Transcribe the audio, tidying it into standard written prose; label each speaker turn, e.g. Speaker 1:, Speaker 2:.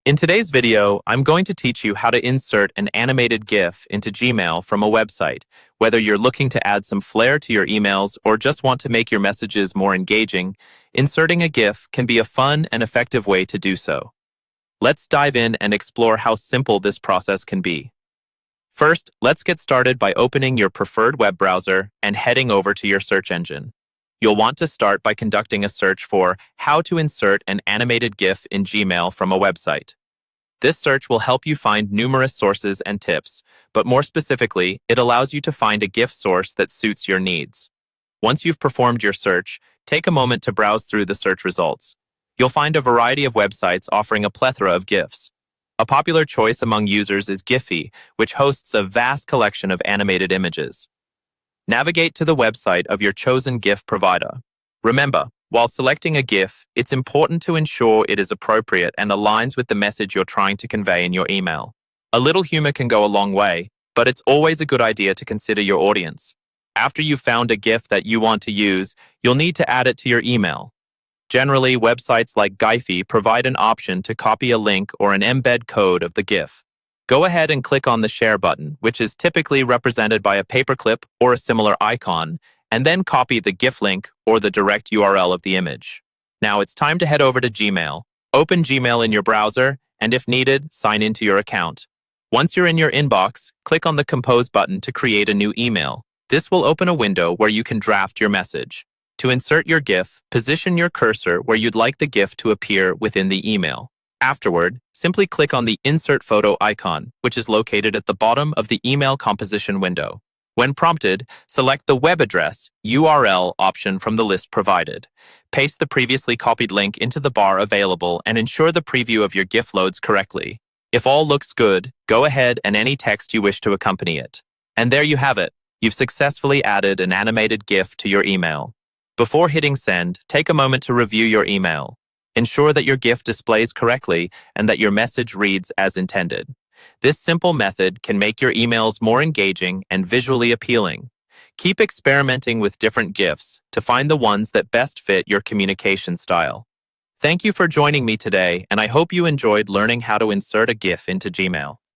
Speaker 1: In today's video, I'm going to teach you how to insert an animated GIF into Gmail from a website. Whether you're looking to add some flair to your emails or just want to make your messages more engaging, inserting a GIF can be a fun and effective way to do so. Let's dive in and explore how simple this process can be. First, let's get started by opening your preferred web browser and heading over to your search engine. You'll want to start by conducting a search for how to insert an animated GIF in Gmail from a website. This search will help you find numerous sources and tips, but more specifically, it allows you to find a GIF source that suits your needs. Once you've performed your search, take a moment to browse through the search results. You'll find a variety of websites offering a plethora of GIFs. A popular choice among users is Giphy, which hosts a vast collection of animated images. Navigate to the website of your chosen GIF provider. Remember, while selecting a GIF, it's important to ensure it is appropriate and aligns with the message you're trying to convey in your email. A little humor can go a long way, but it's always a good idea to consider your audience. After you've found a GIF that you want to use, you'll need to add it to your email. Generally, websites like Giphy provide an option to copy a link or an embed code of the GIF. Go ahead and click on the Share button, which is typically represented by a paperclip or a similar icon, and then copy the GIF link or the direct URL of the image. Now it's time to head over to Gmail. Open Gmail in your browser, and if needed, sign into your account. Once you're in your inbox, click on the Compose button to create a new email. This will open a window where you can draft your message. To insert your GIF, position your cursor where you'd like the GIF to appear within the email. Afterward, simply click on the Insert Photo icon, which is located at the bottom of the email composition window. When prompted, select the web address URL option from the list provided. Paste the previously copied link into the bar available and ensure the preview of your GIF loads correctly. If all looks good, go ahead and any text you wish to accompany it. And there you have it. You've successfully added an animated GIF to your email. Before hitting send, take a moment to review your email. Ensure that your GIF displays correctly and that your message reads as intended. This simple method can make your emails more engaging and visually appealing. Keep experimenting with different GIFs to find the ones that best fit your communication style. Thank you for joining me today, and I hope you enjoyed learning how to insert a GIF into Gmail.